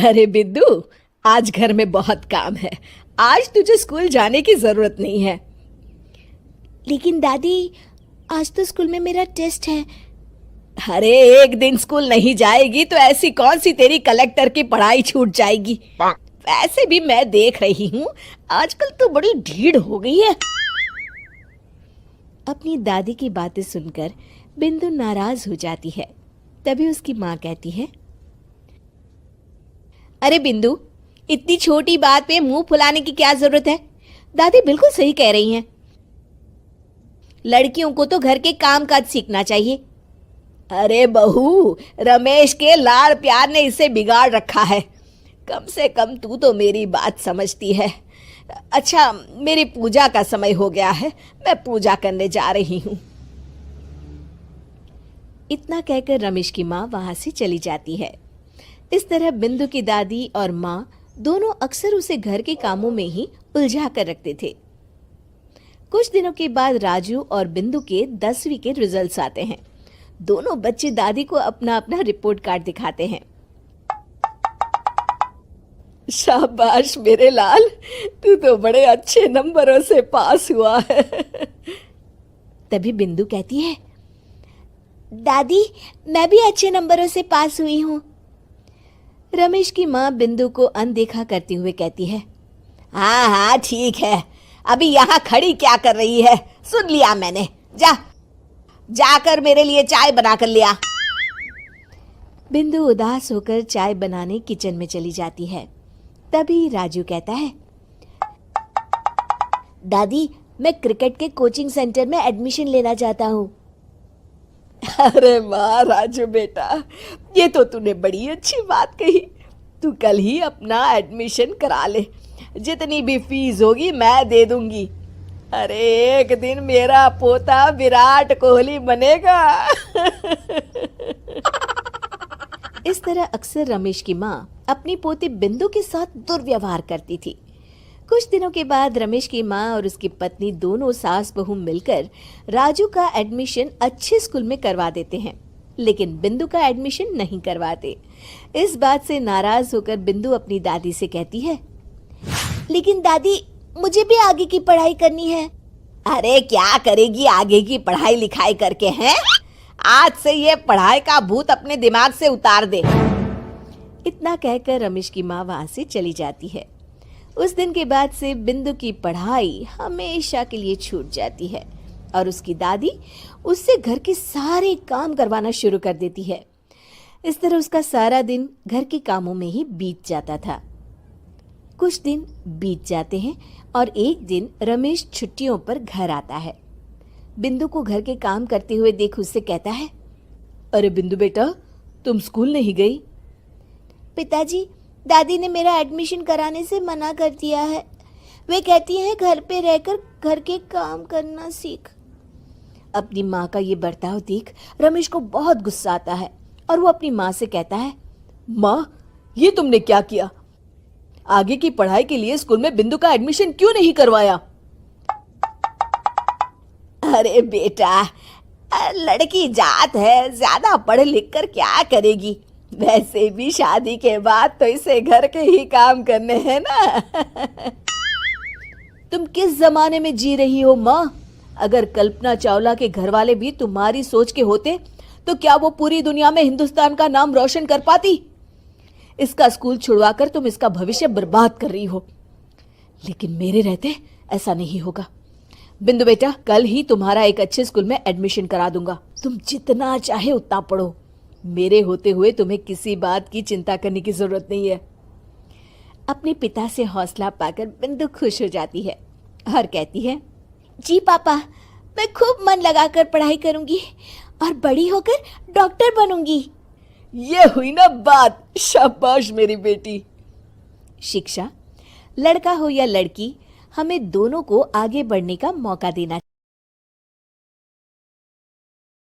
अरे बिद्दू, आज घर में बहुत काम है। आज तुझे स्कूल जाने की जरूरत नहीं है। लेकिन दादी, आज तो स्कूल में मेरा टेस्ट है। अरे एक दिन स्कूल नहीं जाएगी तो ऐसी कौन सी तेरी कलेक्टर की पढ़ाई छूट जाएगी। वैसे भी मैं देख रही हूँ आजकल तो बड़ी ढीठ हो गई है। अपनी दादी की बातें सुनकर बिंदु नाराज हो जाती है। तभी उसकी माँ कहती है, अरे बिंदु, इतनी छोटी बात पे मुंह फुलाने की क्या जरूरत है। दादी बिल्कुल सही कह रही हैं। लड़कियों को तो घर के काम काज सीखना चाहिए। अरे बहू, रमेश के लाड़ प्यार ने इसे बिगाड़ रखा है। कम से कम तू तो मेरी बात समझती है। अच्छा, मेरी पूजा का समय हो गया है, मैं पूजा करने जा रही हूँ। इतना कहकर रमेश की माँ वहां से चली जाती है। इस तरह बिंदु की दादी और माँ दोनों अक्सर उसे घर के कामों में ही उलझा कर रखते थे। कुछ दिनों के बाद राजू और बिंदु के 10वीं के रिजल्ट्स आते हैं। दोनों बच्चे दादी को अपना अपना रिपोर्ट कार्ड दिखाते हैं। शाबाश मेरे लाल, तू तो बड़े अच्छे नंबरों से पास हुआ है। तभी बिंदु कहती है, दादी, मैं भी अच्छे नंबरों से पास हुई हूँ। रमेश की माँ बिंदु को अनदेखा करते हुए कहती है, हाँ हाँ ठीक है, अभी यहाँ खड़ी क्या कर रही है, सुन लिया मैंने। जाकर मेरे लिए चाय बना कर लिया। बिंदु उदास होकर चाय बनाने किचन में चली जाती है। तभी राजू कहता है, दादी, मैं क्रिकेट के कोचिंग सेंटर में एडमिशन लेना चाहता हूँ। अरे वाह राजू बेटा, ये तो तूने बड़ी अच्छी बात कही। तू कल ही अपना एडमिशन करा ले, जितनी भी फीस होगी मैं दे दूंगी। अरे एक दिन मेरा पोता विराट कोहली बनेगा। इस तरह अक्सर रमेश की माँ अपनी पोती बिंदु के साथ दुर्व्यवहार करती थी। कुछ दिनों के बाद रमेश की माँ और उसकी पत्नी दोनों सास बहू मिलकर राजू का एडमिशन अच्छे स्कूल में करवा देते हैं, लेकिन बिंदु का एडमिशन नहीं करवाते। इस बात से नाराज होकर बिंदु अपनी दादी से कहती है, लेकिन दादी, मुझे भी आगे की पढ़ाई करनी है। अरे क्या करेगी आगे की पढ़ाई लिखाई करके, हैं? आज से ये पढ़ाई का भूत अपने दिमाग से उतार दे। इतना कहकर रमेश की माँ वहां से चली जाती है। उस दिन के बाद से बिंदु की पढ़ाई हमेशा के लिए छूट जाती है और उसकी दादी उससे घर के सारे काम करवाना शुरू कर देती है। इस तरह उसका सारा दिन घर के कामों में ही बीत जाता था। कुछ दिन बीत जाते हैं और एक दिन रमेश छुट्टियों पर घर आता है। बिंदु को घर के काम करते हुए देख उससे कहता है, अरे बिंदु बेटा, तुम स्कूल नहीं गई? पिताजी, दादी ने मेरा एडमिशन कराने से मना कर दिया है। वे कहती हैं घर पे रहकर घर के काम करना सीख। अपनी माँ का ये बर्ताव देख रमेश को बहुत गुस्सा आता है और वो अपनी माँ से कहता है, माँ, ये तुमने क्या किया? आगे की पढ़ाई के लिए स्कूल में बिंदु का एडमिशन क्यों नहीं करवाया? अरे बेटा, लड़की जात है, ज्यादा पढ़ लिख कर क्या करेगी? वैसे भी शादी के बाद तो इसे घर के ही काम करने हैं ना। तुम किस जमाने में जी रही हो माँ? अगर कल्पना चावला के घर वाले भी तुम्हारी सोच के होते तो क्या वो पूरी दुनिया में हिंदुस्तान का नाम रोशन कर पाती? इसका स्कूल छुड़वाकर तुम इसका भविष्य बर्बाद कर रही हो, लेकिन मेरे रहते ऐसा नहीं होगा। बिंदु बेटा, कल ही तुम्हारा एक अच्छे स्कूल में एडमिशन करा दूंगा। तुम जितना चाहे उतना पढ़ो। मेरे होते हुए तुम्हें किसी बात की चिंता करने की जरूरत नहीं है। अपने पिता से हौसला पाकर बिंदु खुश हो जाती है और कहती है, जी पापा, मैं खूब मन लगाकर पढ़ाई करूंगी और बड़ी होकर डॉक्टर बनूंगी। ये हुई ना बात, शाबाश मेरी बेटी। शिक्षा, लड़का हो या लड़की, हमें दोनों को आगे बढ़ने का मौका देना